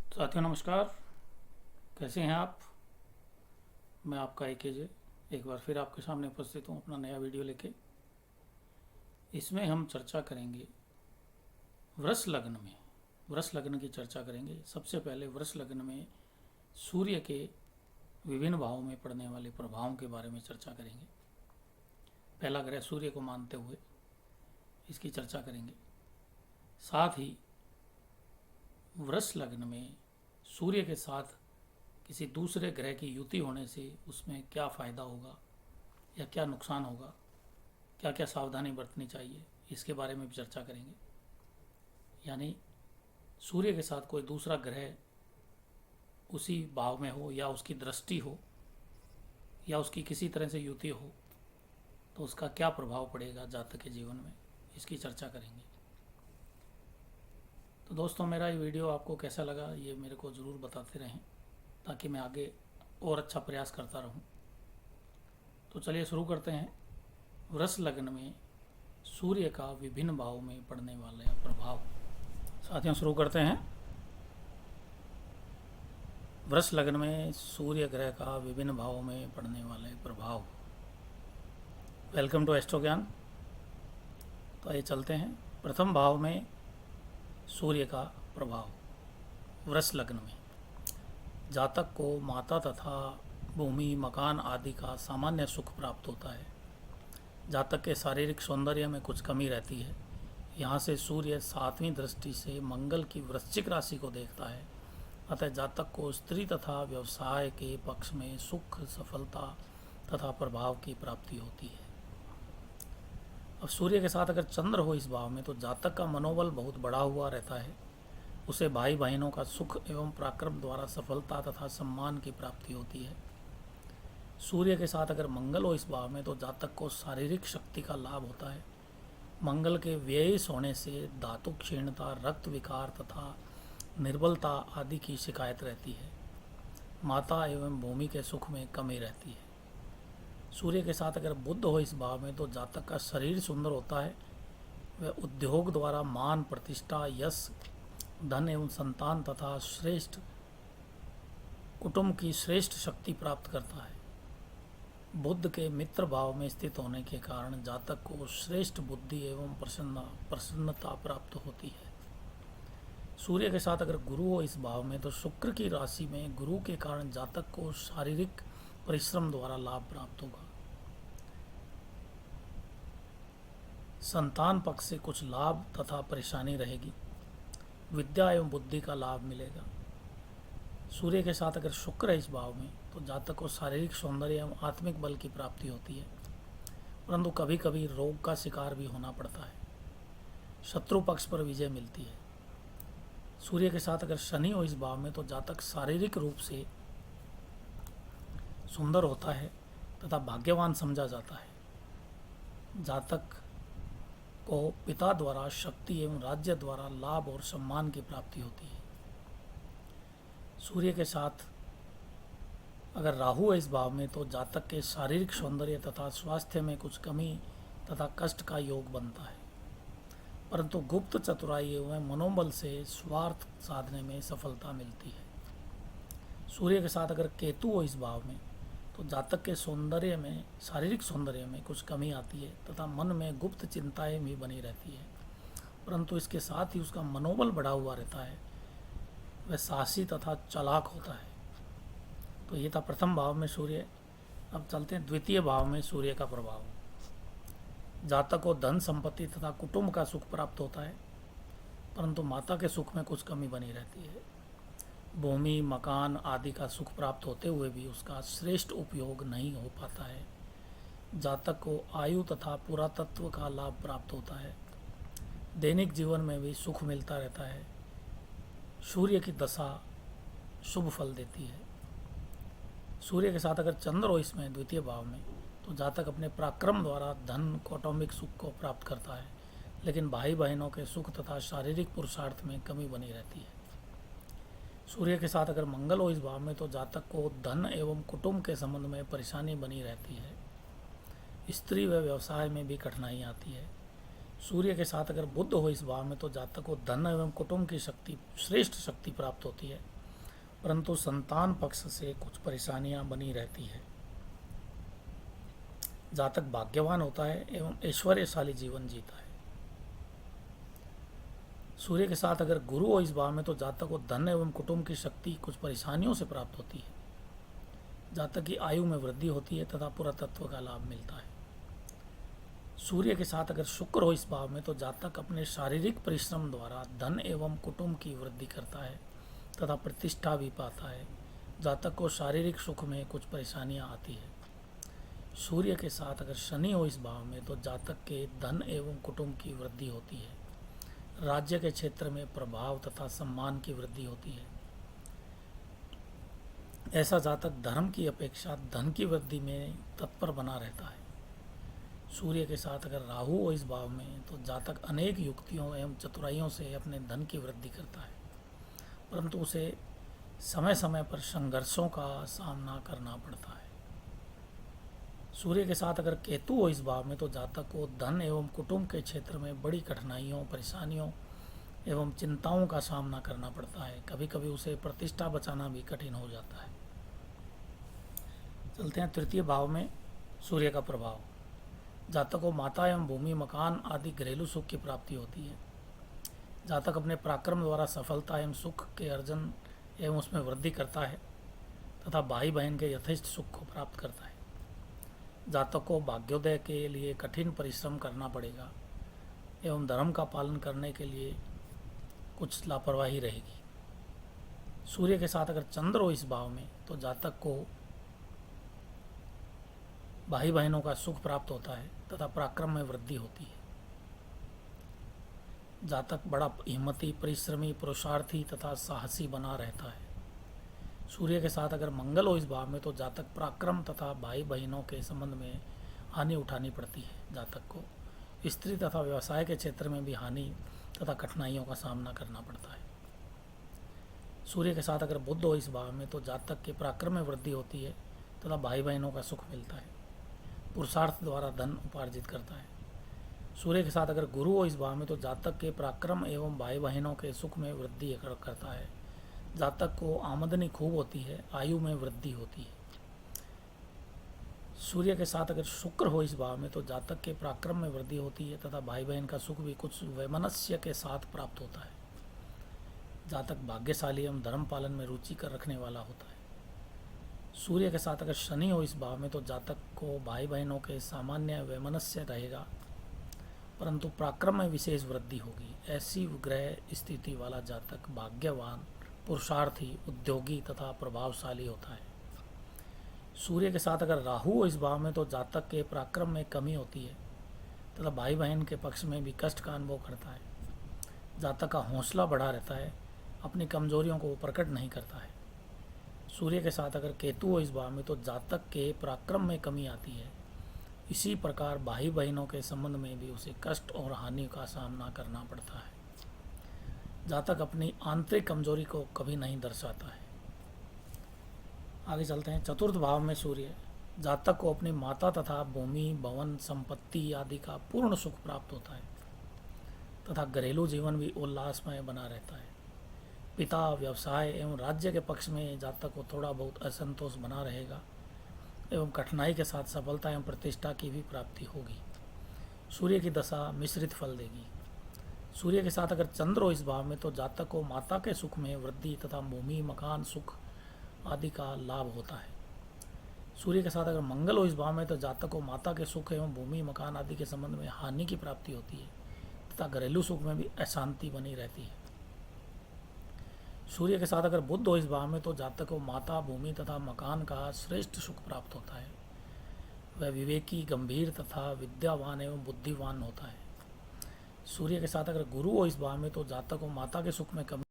साथियों नमस्कार। कैसे हैं आप? मैं आपका एकेजे एक बार फिर आपके सामने उपस्थित हूँ अपना नया वीडियो लेके। इसमें हम चर्चा करेंगे वृष लग्न में। वृष लग्न की चर्चा करेंगे। सबसे पहले वृष लग्न में सूर्य के विभिन्न भावों में पड़ने वाले प्रभावों के बारे में चर्चा करेंगे। पहला ग्रह सूर्य को मानते हुए इसकी चर्चा करेंगे। साथ ही वृष लग्न में सूर्य के साथ किसी दूसरे ग्रह की युति होने से उसमें क्या फ़ायदा होगा या क्या नुकसान होगा, क्या क्या सावधानी बरतनी चाहिए, इसके बारे में भी चर्चा करेंगे। यानी सूर्य के साथ कोई दूसरा ग्रह उसी भाव में हो या उसकी दृष्टि हो या उसकी किसी तरह से युति हो तो उसका क्या प्रभाव पड़ेगा जातक के जीवन में, इसकी चर्चा करेंगे। तो दोस्तों, मेरा ये वीडियो आपको कैसा लगा ये मेरे को ज़रूर बताते रहें ताकि मैं आगे और अच्छा प्रयास करता रहूं। तो चलिए शुरू करते हैं। वृष लग्न में सूर्य का विभिन्न भावों में पड़ने वाला प्रभाव। साथियों, शुरू करते हैं। वृष लग्न में सूर्य ग्रह का विभिन्न भावों में पड़ने वाले प्रभाव। वेलकम टू एस्ट्रो ज्ञान। तो आइए चलते हैं। प्रथम भाव में सूर्य का प्रभाव। वृष लग्न में जातक को माता तथा भूमि, मकान आदि का सामान्य सुख प्राप्त होता है। जातक के शारीरिक सौंदर्य में कुछ कमी रहती है। यहाँ से सूर्य 7वीं दृष्टि से मंगल की वृश्चिक राशि को देखता है। अतः जातक को स्त्री तथा व्यवसाय के पक्ष में सुख, सफलता तथा प्रभाव की प्राप्ति होती है। अब सूर्य के साथ अगर चंद्र हो इस भाव में तो जातक का मनोबल बहुत बढ़ा हुआ रहता है। उसे भाई बहनों का सुख एवं पराक्रम द्वारा सफलता तथा सम्मान की प्राप्ति होती है। सूर्य के साथ अगर मंगल हो इस भाव में तो जातक को शारीरिक शक्ति का लाभ होता है। मंगल के व्ययिस होने से धातु क्षीणता, रक्त विकार तथा निर्बलता आदि की शिकायत रहती है। माता एवं भूमि के सुख में कमी रहती है। सूर्य के साथ अगर बुध हो इस भाव में तो जातक का शरीर सुंदर होता है। वह उद्योग द्वारा मान, प्रतिष्ठा, यश, धन एवं संतान तथा श्रेष्ठ कुटुंब की श्रेष्ठ शक्ति प्राप्त करता है। बुध के मित्र भाव में स्थित होने के कारण जातक को श्रेष्ठ बुद्धि एवं प्रसन्नता प्राप्त होती है। सूर्य के साथ अगर गुरु हो इस भाव में तो शुक्र की राशि में गुरु के कारण जातक को शारीरिक परिश्रम द्वारा लाभ प्राप्त होगा। संतान पक्ष से कुछ लाभ तथा परेशानी रहेगी। विद्या एवं बुद्धि का लाभ मिलेगा। सूर्य के साथ अगर शुक्र है इस भाव में तो जातक को शारीरिक सौंदर्य एवं आत्मिक बल की प्राप्ति होती है, परंतु कभी कभी रोग का शिकार भी होना पड़ता है। शत्रु पक्ष पर विजय मिलती है। सूर्य के साथ अगर शनि हो इस भाव में तो जातक शारीरिक रूप से सुंदर होता है तथा भाग्यवान समझा जाता है। जातक को पिता द्वारा शक्ति एवं राज्य द्वारा लाभ और सम्मान की प्राप्ति होती है। सूर्य के साथ अगर राहु है इस भाव में तो जातक के शारीरिक सौंदर्य तथा स्वास्थ्य में कुछ कमी तथा कष्ट का योग बनता है, परंतु गुप्त चतुराई एवं मनोबल से स्वार्थ साधने में सफलता मिलती है। सूर्य के साथ अगर केतु हो इस भाव में तो जातक के सौंदर्य में, शारीरिक सौंदर्य में कुछ कमी आती है तथा मन में गुप्त चिंताएं भी बनी रहती है, परंतु इसके साथ ही उसका मनोबल बढ़ा हुआ रहता है। वह साहसी तथा चालाक होता है। तो ये था प्रथम भाव में सूर्य। अब चलते हैं द्वितीय भाव में सूर्य का प्रभाव। जातक को धन संपत्ति तथा कुटुंब का सुख प्राप्त होता है, परंतु माता के सुख में कुछ कमी बनी रहती है। भूमि, मकान आदि का सुख प्राप्त होते हुए भी उसका श्रेष्ठ उपयोग नहीं हो पाता है। जातक को आयु तथा पुरातत्व का लाभ प्राप्त होता है। दैनिक जीवन में भी सुख मिलता रहता है। सूर्य की दशा शुभ फल देती है। सूर्य के साथ अगर चंद्र हो इसमें द्वितीय भाव में तो जातक अपने पराक्रम द्वारा धन, कौटुंबिक सुख को प्राप्त करता है, लेकिन भाई बहनों के सुख तथा शारीरिक पुरुषार्थ में कमी बनी रहती है। सूर्य के साथ अगर मंगल हो इस भाव में तो जातक को धन एवं कुटुंब के संबंध में परेशानी बनी रहती है। स्त्री व व्यवसाय में भी कठिनाई आती है। सूर्य के साथ अगर बुध हो इस भाव में तो जातक को धन एवं कुटुंब की शक्ति, श्रेष्ठ शक्ति प्राप्त होती है, परंतु संतान पक्ष से कुछ परेशानियां बनी रहती है। जातक भाग्यवान होता है एवं ऐश्वर्यशाली जीवन जीता है। सूर्य के साथ अगर गुरु हो इस भाव में तो जातक को धन एवं कुटुंब की शक्ति कुछ परेशानियों से प्राप्त होती है। जातक की आयु में वृद्धि होती है तथा पुरातत्व का लाभ मिलता है। सूर्य के साथ अगर शुक्र हो इस भाव में तो जातक अपने शारीरिक परिश्रम द्वारा धन एवं कुटुंब की वृद्धि करता है तथा प्रतिष्ठा भी पाता है। जातक को शारीरिक सुख में कुछ परेशानियां आती है। सूर्य के साथ अगर शनि हो इस भाव में तो जातक के धन एवं कुटुंब की वृद्धि होती है। राज्य के क्षेत्र में प्रभाव तथा सम्मान की वृद्धि होती है। ऐसा जातक धर्म की अपेक्षा धन की वृद्धि में तत्पर बना रहता है। सूर्य के साथ अगर राहु हो इस भाव में तो जातक अनेक युक्तियों एवं चतुराइयों से अपने धन की वृद्धि करता है, परंतु उसे समय समय पर संघर्षों का सामना करना पड़ता है। सूर्य के साथ अगर केतु हो इस भाव में तो जातक को धन एवं कुटुंब के क्षेत्र में बड़ी कठिनाइयों, परेशानियों एवं चिंताओं का सामना करना पड़ता है। कभी कभी उसे प्रतिष्ठा बचाना भी कठिन हो जाता है। चलते हैं तृतीय भाव में सूर्य का प्रभाव। जातक को माता एवं भूमि, मकान आदि घरेलू सुख की प्राप्ति होती है। जातक अपने पराक्रम द्वारा सफलता एवं सुख के अर्जन एवं उसमें वृद्धि करता है तथा भाई बहन के यथेष्ट सुख को प्राप्त करता है। जातक को भाग्योदय के लिए कठिन परिश्रम करना पड़ेगा एवं धर्म का पालन करने के लिए कुछ लापरवाही रहेगी। सूर्य के साथ अगर चंद्र हो इस भाव में तो जातक को भाई बहनों का सुख प्राप्त होता है तथा पराक्रम में वृद्धि होती है। जातक बड़ा हिम्मती, परिश्रमी, पुरुषार्थी तथा साहसी बना रहता है। सूर्य के साथ अगर मंगल हो इस भाव में तो जातक पराक्रम तथा भाई बहनों के संबंध में हानि उठानी पड़ती है। जातक को स्त्री तथा व्यवसाय के क्षेत्र में भी हानि तथा कठिनाइयों का सामना करना पड़ता है। सूर्य के साथ अगर बुध हो इस भाव में तो जातक के पराक्रम में वृद्धि होती है तथा भाई बहनों का सुख मिलता है। पुरुषार्थ द्वारा धन उपार्जित करता है। सूर्य के साथ अगर गुरु हो इस भाव में तो जातक के पराक्रम एवं भाई बहनों के सुख में वृद्धि करता है। जातक को आमदनी खूब होती है, आयु में वृद्धि होती है। सूर्य के साथ अगर शुक्र हो इस भाव में तो जातक के पराक्रम में वृद्धि होती है तथा भाई बहन का सुख भी कुछ वैमनस्य के साथ प्राप्त होता है। जातक भाग्यशाली एवं धर्म पालन में रुचि कर रखने वाला होता है। सूर्य के साथ अगर शनि हो इस भाव में तो जातक को भाई बहनों के सामान्य वैमनस्य रहेगा, परंतु पराक्रम में विशेष वृद्धि होगी। ऐसी ग्रह स्थिति वाला जातक भाग्यवान, पुरुषार्थी, उद्योगी तथा प्रभावशाली होता है। सूर्य के साथ अगर राहु हो इस भाव में तो जातक के पराक्रम में कमी होती है तथा भाई बहन के पक्ष में भी कष्ट का अनुभव करता है। जातक का हौसला बढ़ा रहता है, अपनी कमजोरियों को प्रकट नहीं करता है। सूर्य के साथ अगर केतु हो इस भाव में तो जातक के पराक्रम में कमी आती है। इसी प्रकार भाई बहनों के संबंध में भी उसे कष्ट और हानि का सामना करना पड़ता है। जातक अपनी आंतरिक कमजोरी को कभी नहीं दर्शाता है। आगे चलते हैं चतुर्थ भाव में सूर्य। जातक को अपनी माता तथा भूमि, भवन, संपत्ति आदि का पूर्ण सुख प्राप्त होता है तथा घरेलू जीवन भी उल्लासमय बना रहता है। पिता, व्यवसाय एवं राज्य के पक्ष में जातक को थोड़ा बहुत असंतोष बना रहेगा एवं कठिनाई के साथ सफलता एवं प्रतिष्ठा की भी प्राप्ति होगी। सूर्य की दशा मिश्रित फल देगी। सूर्य के साथ अगर चंद्र हो इस भाव में तो जातक को माता के सुख में वृद्धि तथा भूमि, मकान, सुख आदि का लाभ होता है। सूर्य के साथ अगर मंगल हो इस भाव में तो जातक को माता के सुख एवं भूमि, मकान आदि के संबंध में हानि की प्राप्ति होती है तथा घरेलू सुख में भी अशांति बनी रहती है। सूर्य के साथ अगर बुध हो इस भाव में तो जातक को माता, भूमि तथा मकान का श्रेष्ठ सुख प्राप्त होता है। वह विवेकी, गंभीर तथा विद्यावान एवं बुद्धिवान होता है। सूर्य के साथ अगर गुरु हो इस भाव में तो जातक को माता के सुख में कमी